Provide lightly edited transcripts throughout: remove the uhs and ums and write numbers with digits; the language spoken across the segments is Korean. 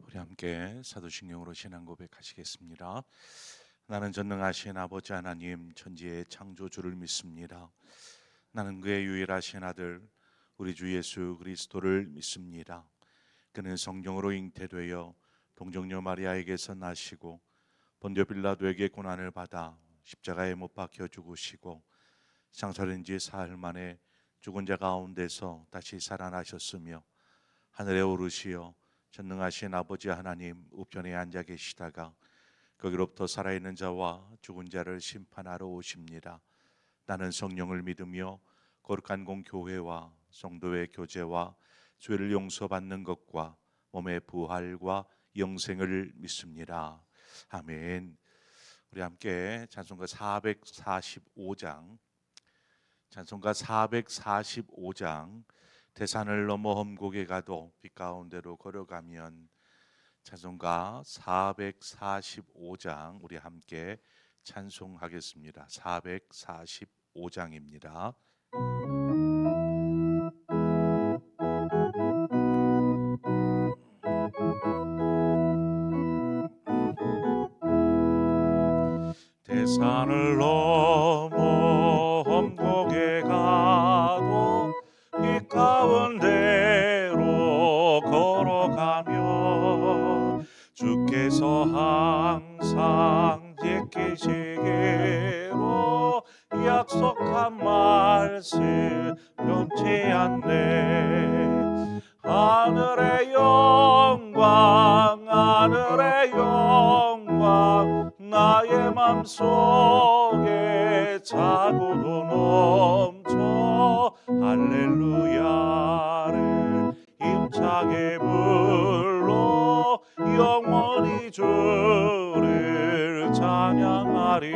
우리 함께 사도신경으로 신앙 고백하시겠습니다. 나는 전능하신 아버지 하나님 천지의 창조주를 믿습니다. 나는 그의 유일하신 아들 우리 주 예수 그리스도를 믿습니다. 그는 성령으로 잉태되어 동정녀 마리아에게서 나시고 본디오 빌라도에게 고난을 받아 십자가에 못 박혀 죽으시고 장사된 지 사흘 만에 죽은 자 가운데서 다시 살아나셨으며 하늘에 오르시어 전능하신 아버지 하나님 우편에 앉아 계시다가 거기로부터 살아있는 자와 죽은 자를 심판하러 오십니다. 나는 성령을 믿으며 거룩한 공교회와 성도의 교제와 죄를 용서받는 것과 몸의 부활과 영생을 믿습니다. 아멘. 우리 함께 찬송가 445장 찬송가 445장 대산을 넘어 험곡에 가도 빛 가운데로 걸어가면 찬송가 445장 우리 함께 찬송하겠습니다. 445장입니다. 대산을 넘어 험곡에 가도 빛 가운데로 걸어가며 주께서 항상 지키시기로 약속한 말씀 변치 않네. 하늘의 영광 하늘의 영광 나의 맘속에 차고도 넘쳐 할렐루야를 힘차게 불러 영원히 주를 찬양하리.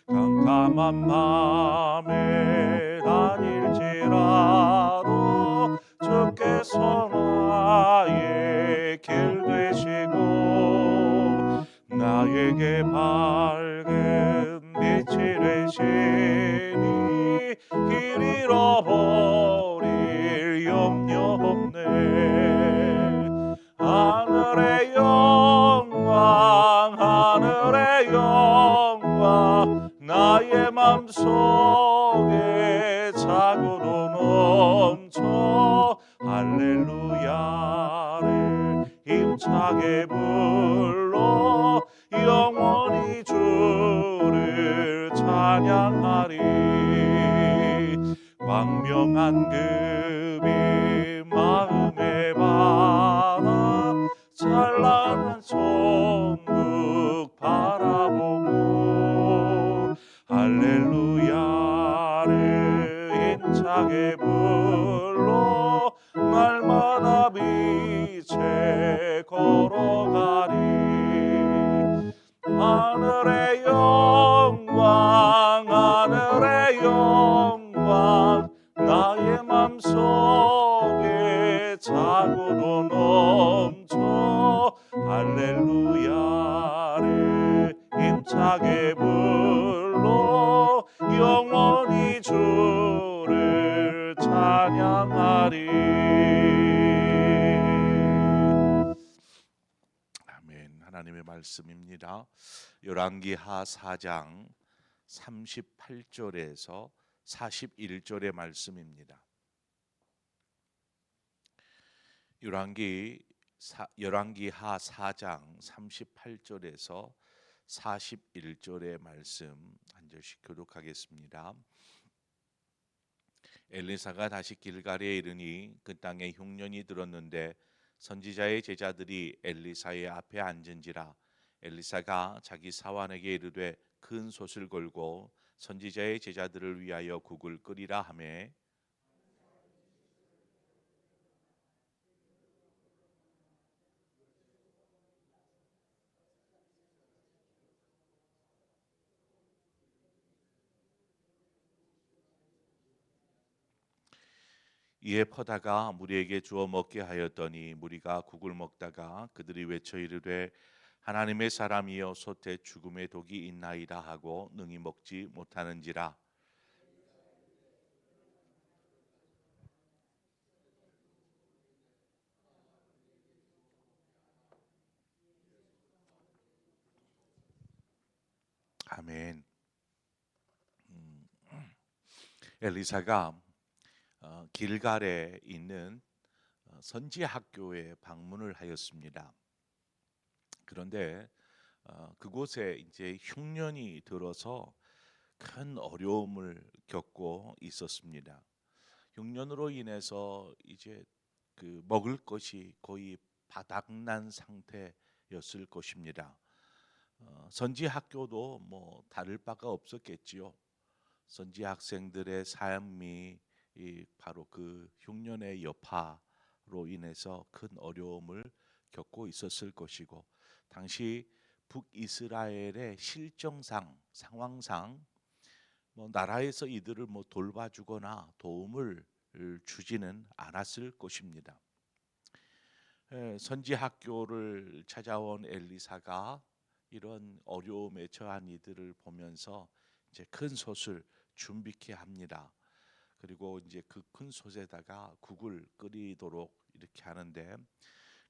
캄캄한 밤에 다닐지라도 주께서 나의 길 되시고 나에게 밝은 빛이 되시니 길 잃어버릴 염려 없네. 하늘의 영광 하늘의 영광 나의 맘속에 차고도 넘쳐 할렐루야를 힘차게 불러 영원히 주를 찬양하리. 광명한 그 빛 마음에 받아 찬란한 천국 바라보고 할렐루야를 힘차게 불러 날마다 빛에 걸어가리. 하늘의 영광 하늘의 영광 나의 맘속에 차고도 넘쳐 할렐루야를 힘차게 불러 영원히 주를 찬양하리. 아멘. 하나님의 말씀입니다. 열왕기하 4장 38절에서 41절의 말씀입니다. 열왕기하 4장 38절에서 41절의 말씀 한 절씩 교독하겠습니다. 엘리사가 다시 길갈에 이르니 그 땅에 흉년이 들었는데 선지자의 제자들이 엘리사의 앞에 앉은지라. 엘리사가 자기 사환에게 이르되 큰 솥을 걸고 선지자의 제자들을 위하여 국을 끓이라 하매 이에 퍼다가 무리에게 주어 먹게 하였더니 무리가 국을 먹다가 그들이 외쳐 이르되 하나님의 사람이여 솥에 죽음의 독이 있나이다 하고 능히 먹지 못하는지라. 아멘. 엘리사가 길갈에 있는 선지 학교에 방문을 하였습니다. 그런데 그곳에 이제 흉년이 들어서 큰 어려움을 겪고 있었습니다. 흉년으로 인해서 이제 그 먹을 것이 거의 바닥난 상태였을 것입니다. 선지 학교도 뭐 다를 바가 없었겠지요. 선지 학생들의 삶이 바로 그 흉년의 여파로 인해서 큰 어려움을 겪고 있었을 것이고, 당시 북이스라엘의 실정상 상황상 뭐 나라에서 이들을 뭐 돌봐주거나 도움을 주지는 않았을 것입니다. 선지 학교를 찾아온 엘리사가 이런 어려움에 처한 이들을 보면서 이제 큰 솥을 준비케 합니다. 그리고 이제 그 큰 솥에다가 국을 끓이도록 이렇게 하는데,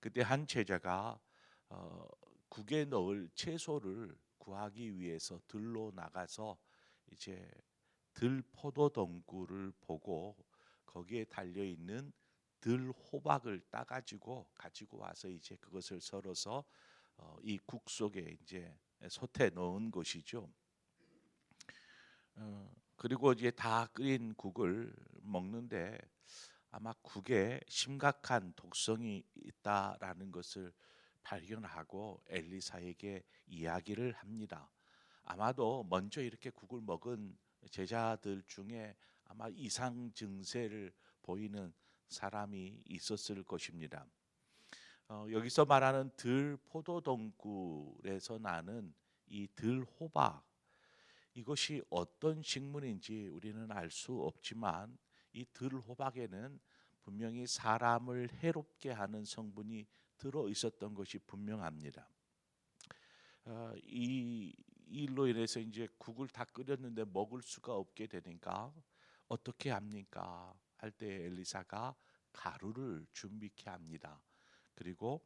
그때 한 제자가 어, 국에 넣을 채소를 구하기 위해서 들로 나가서 이제 들 포도 덩굴을 보고 거기에 달려 있는 들 호박을 가지고 와서 이제 그것을 썰어서 이 국 속에 이제 솥에 넣은 것이죠. 그리고 이제 다 끓인 국을 먹는데 아마 국에 심각한 독성이 있다라는 것을 발견하고 엘리사에게 이야기를 합니다. 아마도 먼저 이렇게 국을 먹은 제자들 중에 아마 이상 증세를 보이는 사람이 있었을 것입니다. 여기서 말하는 들 포도동굴에서 나는 이 들 호박, 이것이 어떤 식물인지 우리는 알 수 없지만 이 들 호박에는 분명히 사람을 해롭게 하는 성분이 들어 있었던 것이 분명합니다. 이 일로 인해서 이제 국을 다 끓였는데 먹을 수가 없게 되니까 어떻게 합니까? 할 때 엘리사가 가루를 준비케 합니다. 그리고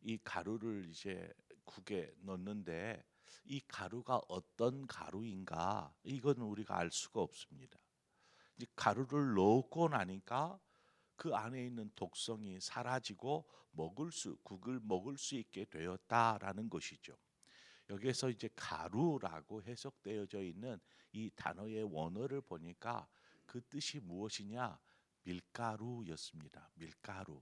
이 가루를 이제 국에 넣는데 이 가루가 어떤 가루인가 이건 우리가 알 수가 없습니다. 이 가루를 넣고 나니까 그 안에 있는 독성이 사라지고 국을 먹을 수 있게 되었다라는 것이죠. 여기에서 이제 가루라고 해석되어져 있는 이 단어의 원어를 보니까 그 뜻이 무엇이냐? 밀가루였습니다. 밀가루.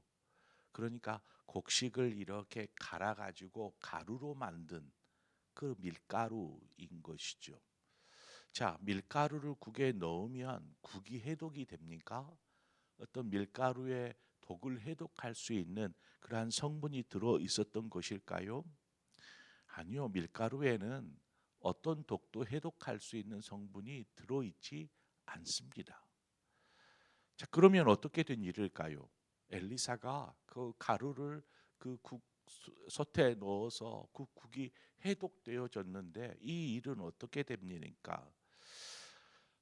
그러니까 곡식을 이렇게 갈아 가지고 가루로 만든 그 밀가루인 것이죠. 자, 밀가루를 국에 넣으면 국이 해독이 됩니까? 어떤 밀가루에 독을 해독할 수 있는 그러한 성분이 들어 있었던 것일까요? 아니요, 밀가루에는 어떤 독도 해독할 수 있는 성분이 들어 있지 않습니다. 자, 그러면 어떻게 된 일일까요? 엘리사가 그 가루를 그 국 솥에 넣어서 그 국이 해독되어졌는데 이 일은 어떻게 됩니까?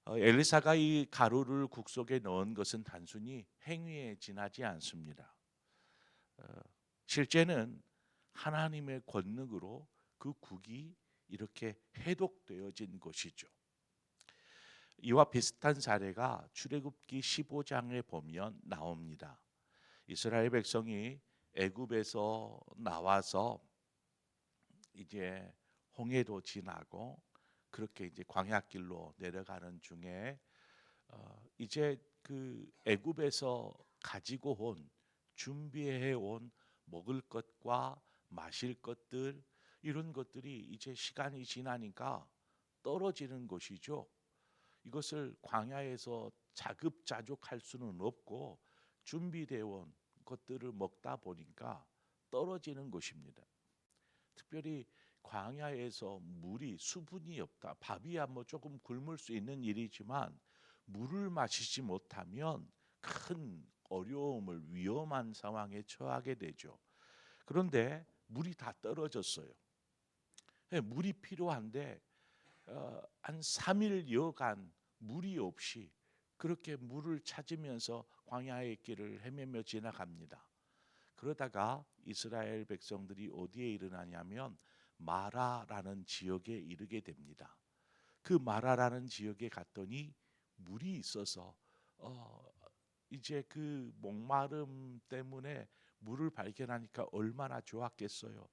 엘리사가 이 가루를 국 속에 넣은 것은 단순히 행위에 지나지 않습니다. 어, 실제는 하나님의 권능으로 그 국이 이렇게 해독되어진 것이죠. 이와 비슷한 사례가 출애굽기 15장에 보면 나옵니다. 이스라엘 백성이 애굽에서 나와서 이제 홍해도 지나고 그렇게 이제 광야길로 내려가는 중에 이제 그 애굽에서 가지고 온 준비해 온 먹을 것과 마실 것들 이런 것들이 이제 시간이 지나니까 떨어지는 것이죠. 이것을 광야에서 자급자족할 수는 없고 준비되어 온 것들을 먹다 보니까 떨어지는 것입니다. 특별히 광야에서 물이 수분이 없다. 밥이야 뭐 조금 굶을 수 있는 일이지만 물을 마시지 못하면 큰 어려움을 위험한 상황에 처하게 되죠. 그런데 물이 다 떨어졌어요. 물이 필요한데 한 3일여간 물이 없이 그렇게 물을 찾으면서 광야의 길을 헤매며 지나갑니다. 그러다가 이스라엘 백성들이 어디에 일어나냐면 마라라는 지역에 이르게 됩니다. 그 마라라는 지역에 갔더니 물이 있어서 어, 이제 그 목마름 때문에 물을 발견하니까 얼마나 좋았겠어요.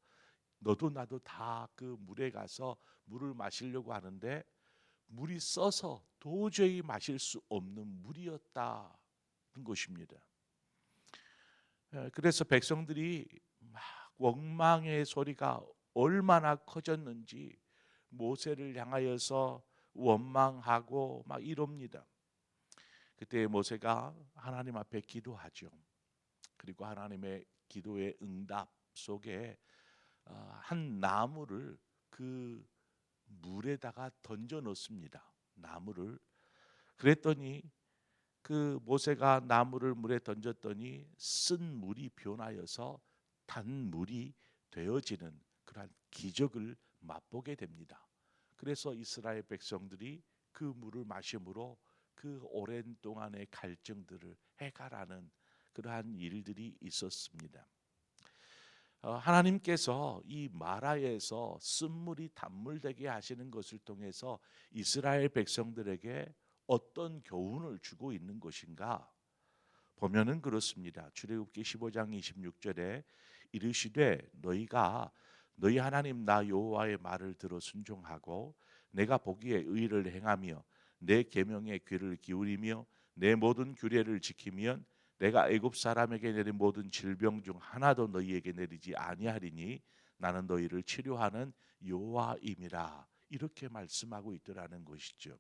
너도 나도 다 그 물에 가서 물을 마시려고 하는데 물이 써서 도저히 마실 수 없는 물이었다는 것입니다. 그래서 백성들이 막 원망의 소리가 얼마나 커졌는지 모세를 향하여서 원망하고 막 이럽니다. 그때 모세가 하나님 앞에 기도하죠. 그리고 하나님의 기도의 응답 속에 한 나무를 그 물에다가 던져 넣습니다. 나무를. 그랬더니 그 모세가 나무를 물에 던졌더니 쓴 물이 변하여서 단 물이 되어지는 그러한 기적을 맛보게 됩니다. 그래서 이스라엘 백성들이 그 물을 마심으로 그 오랜 동안의 갈증들을 해가라는 그러한 일들이 있었습니다. 하나님께서 이 마라에서 쓴물이 단물 되게 하시는 것을 통해서 이스라엘 백성들에게 어떤 교훈을 주고 있는 것인가 보면은 그렇습니다. 출애굽기 15장 26절에 이르시되 너희가 너희 하나님 나 여호와의 말을 들어 순종하고 내가 보기에 의를 행하며 내 계명에 귀를 기울이며 내 모든 규례를 지키면 내가 애굽 사람에게 내린 모든 질병 중 하나도 너희에게 내리지 아니하리니 나는 너희를 치료하는 여호와임이라 이렇게 말씀하고 있더라는 것이죠.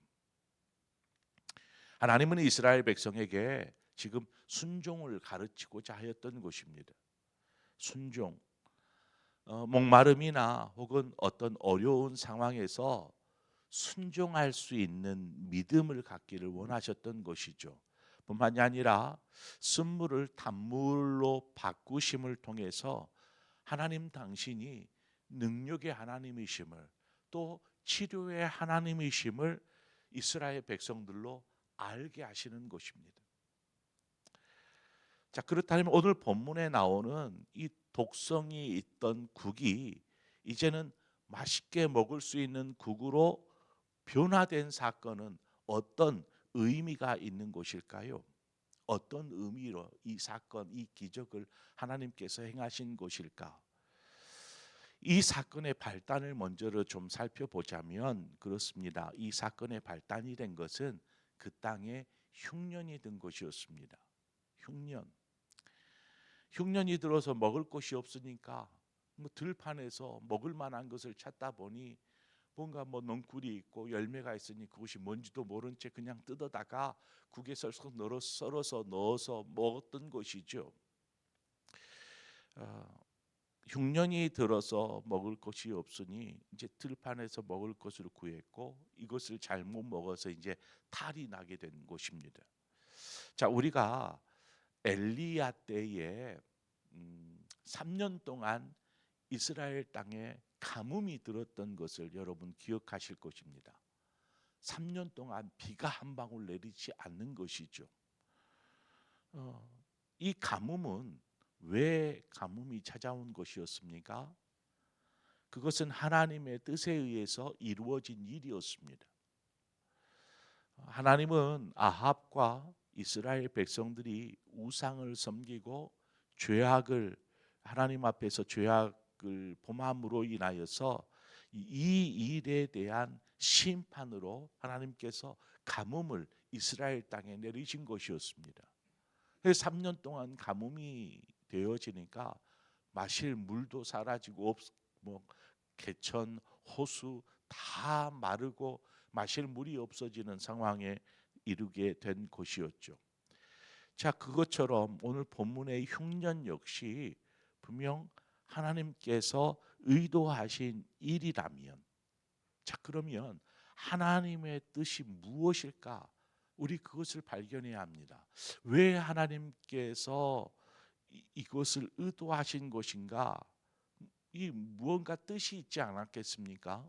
하나님은 이스라엘 백성에게 지금 순종을 가르치고자 하였던 것입니다. 순종, 목마름이나 혹은 어떤 어려운 상황에서 순종할 수 있는 믿음을 갖기를 원하셨던 것이죠. 뿐만이 아니라 쓴물을 단물로 바꾸심을 통해서 하나님 당신이 능력의 하나님이심을 또 치료의 하나님이심을 이스라엘 백성들로 알게 하시는 것입니다. 자, 그렇다면 오늘 본문에 나오는 이 독성이 있던 국이 이제는 맛있게 먹을 수 있는 국으로 변화된 사건은 어떤 의미가 있는 것일까요? 어떤 의미로 이 사건, 이 기적을 하나님께서 행하신 것일까? 이 사건의 발단을 먼저 좀 살펴보자면 그렇습니다. 이 사건의 발단이 된 것은 그 땅에 흉년이 든 것이었습니다. 흉년. 흉년이 들어서 먹을 것이 없으니까 뭐 들판에서 먹을 만한 것을 찾다 보니 뭔가 뭐 넝쿨이 있고 열매가 있으니 그것이 뭔지도 모른 채 그냥 뜯어다가 국에 썰어서 넣어서 먹었던 것이죠. 흉년이 들어서 먹을 것이 없으니 이제 들판에서 먹을 것을 구했고 이것을 잘못 먹어서 이제 탈이 나게 된 것입니다. 자, 우리가 엘리야 때에 3년 동안 이스라엘 땅에 가뭄이 들었던 것을 여러분 기억하실 것입니다. 3년 동안 비가 한 방울 내리지 않는 것이죠. 이 가뭄은 왜 가뭄이 찾아온 것이었습니까? 그것은 하나님의 뜻에 의해서 이루어진 일이었습니다. 하나님은 아합과 이스라엘 백성들이 우상을 섬기고 죄악을 하나님 앞에서 죄악을 범함으로 인하여서 이 일에 대한 심판으로 하나님께서 가뭄을 이스라엘 땅에 내리신 것이었습니다. 그래서 3년 동안 가뭄이 되어지니까 마실 물도 사라지고 뭐 개천, 호수 다 마르고 마실 물이 없어지는 상황에 이르게 된 것이었죠. 자, 그것처럼 오늘 본문의 흉년 역시 분명 하나님께서 의도하신 일이라면, 자, 그러면 하나님의 뜻이 무엇일까? 우리 그것을 발견해야 합니다. 왜 하나님께서 이것을 의도하신 것인가? 이 무언가 뜻이 있지 않았겠습니까?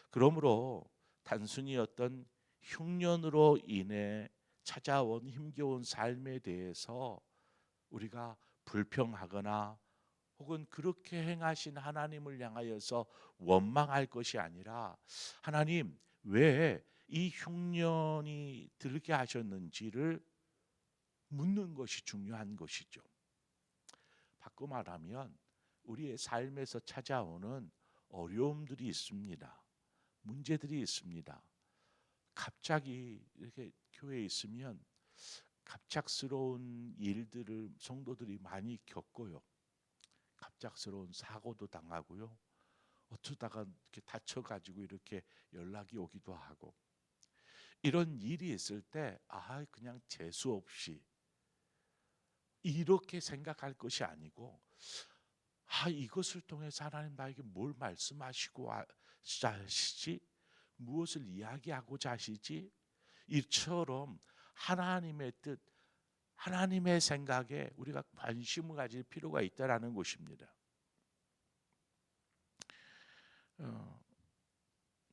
그러므로 단순히 어떤 흉년으로 인해 찾아온 힘겨운 삶에 대해서 우리가 불평하거나 혹은 그렇게 행하신 하나님을 향하여서 원망할 것이 아니라 하나님 왜 이 흉년이 들게 하셨는지를 묻는 것이 중요한 것이죠. 바꿔 말하면 우리의 삶에서 찾아오는 어려움들이 있습니다. 문제들이 있습니다. 갑자기 이렇게 교회에 있으면 갑작스러운 일들을 성도들이 많이 겪어요. 갑작스러운 사고도 당하고요. 어쩌다가 이렇게 다쳐가지고 이렇게 연락이 오기도 하고, 이런 일이 있을 때 그냥 재수 없이 이렇게 생각할 것이 아니고, 이것을 통해서 하나님 나에게 뭘 말씀하시고 하시지, 무엇을 이야기하고자 하시지, 이처럼 하나님의 뜻, 하나님의 생각에 우리가 관심을 가질 필요가 있다라는 것입니다.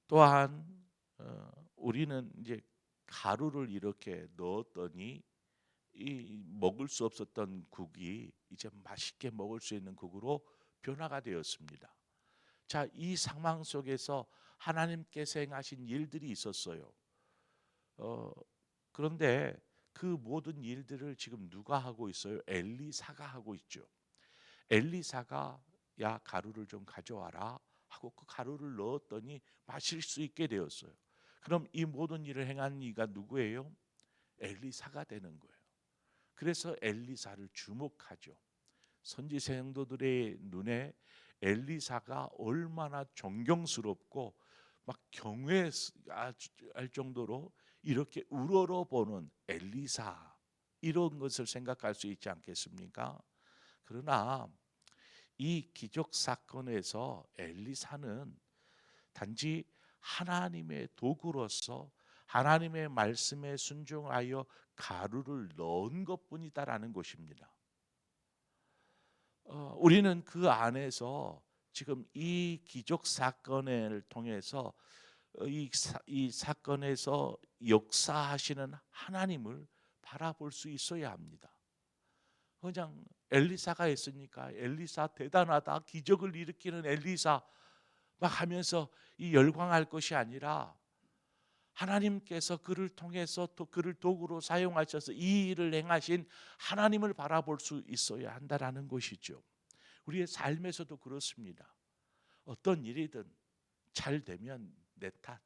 또한 우리는 이제 가루를 이렇게 넣었더니 이 먹을 수 없었던 국이 이제 맛있게 먹을 수 있는 국으로 변화가 되었습니다. 자, 이 상황 속에서 하나님께서 행하신 일들이 있었어요. 그런데 그 모든 일들을 지금 누가 하고 있어요? 엘리사가 하고 있죠. 엘리사가 야 가루를 좀 가져와라 하고 그 가루를 넣었더니 마실 수 있게 되었어요. 그럼 이 모든 일을 행한 이가 누구예요? 엘리사가 되는 거예요. 그래서 엘리사를 주목하죠. 선지 성도들의 눈에 엘리사가 얼마나 존경스럽고 막 경외할 정도로 이렇게 우러러보는 엘리사, 이런 것을 생각할 수 있지 않겠습니까? 그러나 이 기적 사건에서 엘리사는 단지 하나님의 도구로서 하나님의 말씀에 순종하여 가루를 넣은 것뿐이다라는 것입니다. 우리는 그 안에서 지금 이 기적 사건을 통해서 이 사건에서 역사하시는 하나님을 바라볼 수 있어야 합니다. 그냥 엘리사가 있으니까 엘리사 대단하다, 기적을 일으키는 엘리사 막 하면서 이 열광할 것이 아니라 하나님께서 그를 통해서 또 그를 도구로 사용하셔서 이 일을 행하신 하나님을 바라볼 수 있어야 한다라는 것이죠. 우리의 삶에서도 그렇습니다. 어떤 일이든 잘 되면 내 탓,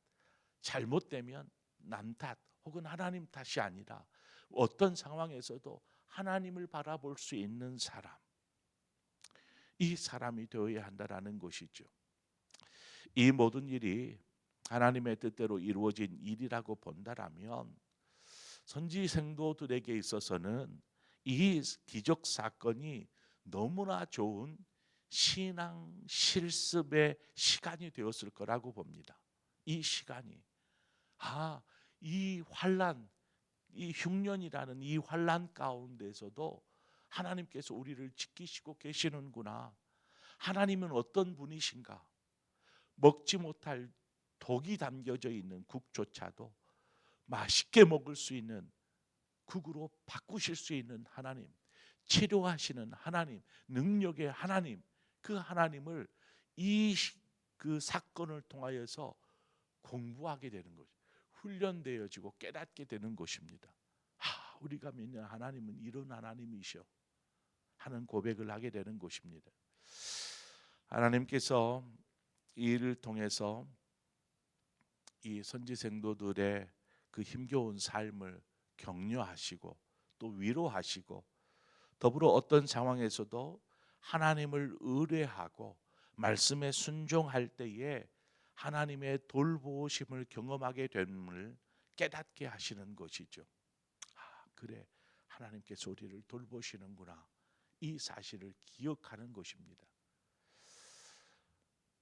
잘못되면 남 탓, 혹은 하나님 탓이 아니라 어떤 상황에서도 하나님을 바라볼 수 있는 사람, 이 사람이 되어야 한다라는 것이죠. 이 모든 일이 하나님의 뜻대로 이루어진 일이라고 본다라면 선지 성도들에게 있어서는 이 기적 사건이 너무나 좋은 신앙 실습의 시간이 되었을 거라고 봅니다. 이 시간이 이 환난, 이 흉년이라는 이 환난 가운데서도 하나님께서 우리를 지키시고 계시는구나. 하나님은 어떤 분이신가? 먹지 못할 독이 담겨져 있는 국조차도 맛있게 먹을 수 있는 국으로 바꾸실 수 있는 하나님, 치료하시는 하나님, 능력의 하나님, 그 하나님을 이 그 사건을 통하여서 공부하게 되는 것이, 훈련되어지고 깨닫게 되는 것입니다. 우리가 믿는 하나님은 이런 하나님이셔 하는 고백을 하게 되는 것입니다. 하나님께서 이 일을 통해서 이 선지 성도들의 그 힘겨운 삶을 격려하시고 또 위로하시고, 더불어 어떤 상황에서도 하나님을 의뢰하고 말씀에 순종할 때에 하나님의 돌보심을 경험하게 됨을 깨닫게 하시는 것이죠. 그래, 하나님께서 우리를 돌보시는구나, 이 사실을 기억하는 것입니다.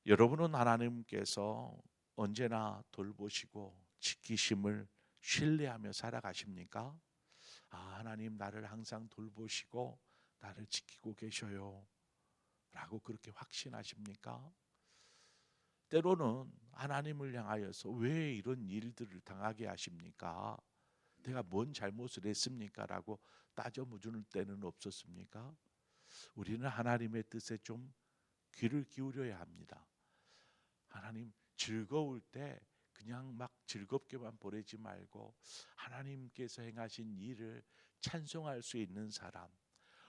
여러분은 하나님께서 언제나 돌보시고 지키심을 신뢰하며 살아가십니까? 하나님 나를 항상 돌보시고 나를 지키고 계셔요 라고 그렇게 확신하십니까? 때로는 하나님을 향하여서 왜 이런 일들을 당하게 하십니까? 내가 뭔 잘못을 했습니까? 라고 따져 묻을 때는 없었습니까? 우리는 하나님의 뜻에 좀 귀를 기울여야 합니다. 하나님 즐거울 때 그냥 막 즐겁게만 보내지 말고 하나님께서 행하신 일을 찬송할 수 있는 사람,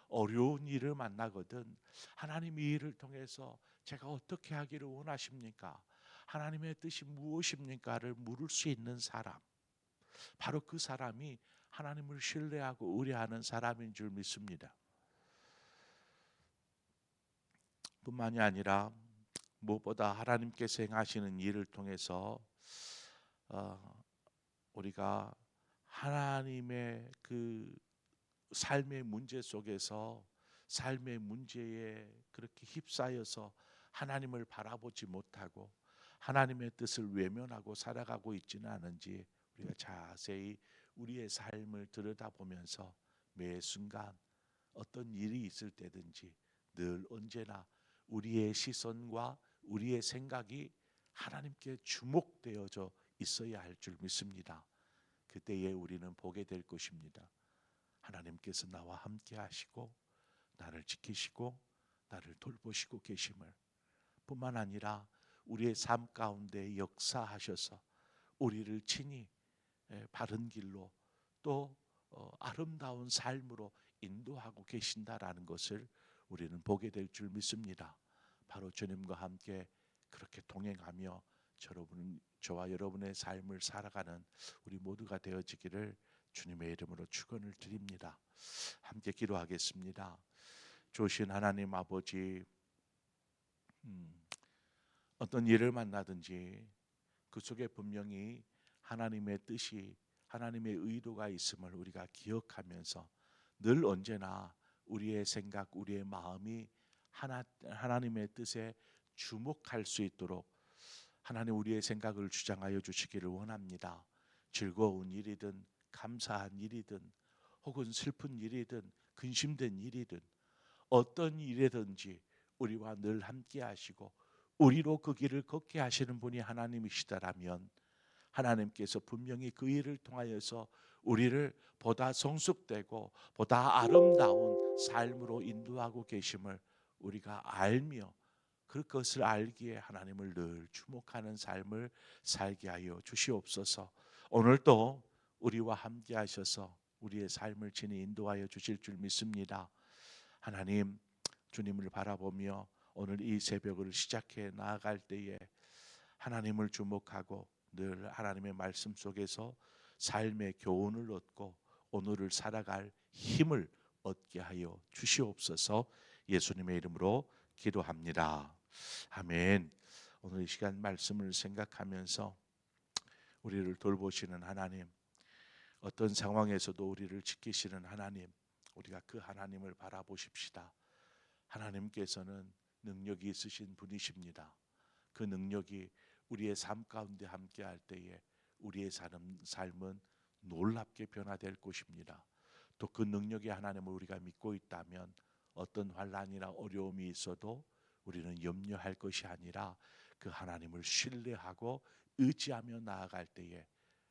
어려운 일을 만나거든 하나님 이 일을 통해서 제가 어떻게 하기를 원하십니까? 하나님의 뜻이 무엇입니까를 물을 수 있는 사람, 바로 그 사람이 하나님을 신뢰하고 의뢰하는 사람인 줄 믿습니다. 뿐만이 아니라 무엇보다 하나님께서 행하시는 일을 통해서 우리가 하나님의 그 삶의 문제 속에서 삶의 문제에 그렇게 휩싸여서 하나님을 바라보지 못하고 하나님의 뜻을 외면하고 살아가고 있지는 않은지 우리가 자세히 우리의 삶을 들여다보면서 매 순간 어떤 일이 있을 때든지 늘 언제나 우리의 시선과 우리의 생각이 하나님께 주목되어져 있어야 할 줄 믿습니다. 그때에 우리는 보게 될 것입니다. 하나님께서 나와 함께 하시고 나를 지키시고 나를 돌보시고 계심을, 뿐만 아니라 우리의 삶 가운데 역사하셔서 우리를 친히 바른 길로 또 아름다운 삶으로 인도하고 계신다라는 것을 우리는 보게 될 줄 믿습니다. 바로 주님과 함께 그렇게 동행하며 저와 여러분의 삶을 살아가는 우리 모두가 되어지기를 주님의 이름으로 축원을 드립니다. 함께 기도하겠습니다. 좋으신 하나님 아버지, 어떤 일을 만나든지 그 속에 분명히 하나님의 뜻이, 하나님의 의도가 있음을 우리가 기억하면서 늘 언제나 우리의 생각, 우리의 마음이 하나님의 뜻에 주목할 수 있도록 하나님 우리의 생각을 주장하여 주시기를 원합니다. 즐거운 일이든 감사한 일이든 혹은 슬픈 일이든 근심된 일이든 어떤 일이든지 우리와 늘 함께 하시고 우리로 그 길을 걷게 하시는 분이 하나님이시다라면 하나님께서 분명히 그 일을 통하여서 우리를 보다 성숙되고 보다 아름다운 삶으로 인도하고 계심을 우리가 알며 그것을 알기에 하나님을 늘 주목하는 삶을 살게 하여 주시옵소서. 오늘도 우리와 함께 하셔서 우리의 삶을 친히 인도하여 주실 줄 믿습니다. 하나님, 주님을 바라보며 오늘 이 새벽을 시작해 나아갈 때에 하나님을 주목하고 늘 하나님의 말씀 속에서 삶의 교훈을 얻고 오늘을 살아갈 힘을 얻게 하여 주시옵소서. 예수님의 이름으로 기도합니다. 아멘. 오늘 이 시간 말씀을 생각하면서 우리를 돌보시는 하나님, 어떤 상황에서도 우리를 지키시는 하나님, 우리가 그 하나님을 바라보십시다. 하나님께서는 능력이 있으신 분이십니다. 그 능력이 우리의 삶 가운데 함께할 때에 우리의 삶은 놀랍게 변화될 것입니다. 또 그 능력의 하나님을 우리가 믿고 있다면 어떤 환난이나 어려움이 있어도 우리는 염려할 것이 아니라 그 하나님을 신뢰하고 의지하며 나아갈 때에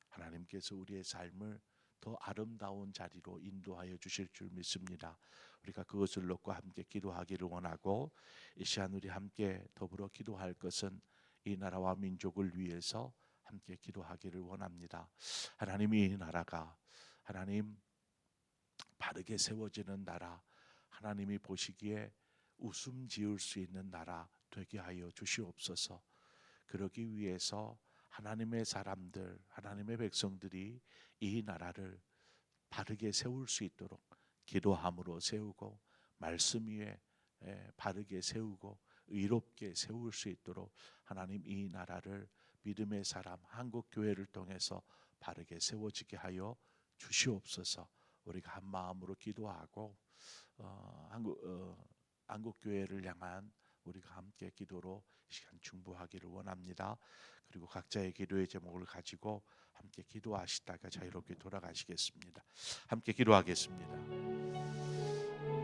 하나님께서 우리의 삶을 더 아름다운 자리로 인도하여 주실 줄 믿습니다. 우리가 그것을 놓고 함께 기도하기를 원하고, 이 시간 우리 함께 더불어 기도할 것은 이 나라와 민족을 위해서 함께 기도하기를 원합니다. 하나님이 이 나라가 하나님 바르게 세워지는 나라, 하나님이 보시기에 웃음 지을 수 있는 나라 되게 하여 주시옵소서. 그러기 위해서 하나님의 사람들, 하나님의 백성들이 이 나라를 바르게 세울 수 있도록 기도함으로 세우고 말씀 위에 바르게 세우고 의롭게 세울 수 있도록 하나님 이 나라를 믿음의 사람 한국 교회를 통해서 바르게 세워지게 하여 주시옵소서. 우리가 한 마음으로 기도하고 한국 교회를 향한 우리가 함께 기도로 시간 충분하기를 원합니다. 그리고 각자의 기도의 제목을 가지고 함께 기도하시다가 자유롭게 돌아가시겠습니다. 함께 기도하겠습니다.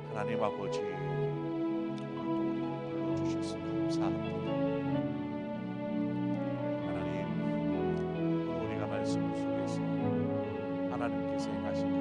하나님 아버지, 오늘도 우리를 불러주셔서 감사합니다. 하나님, 오늘 우리가 말씀 속에서 하나님께서 행하신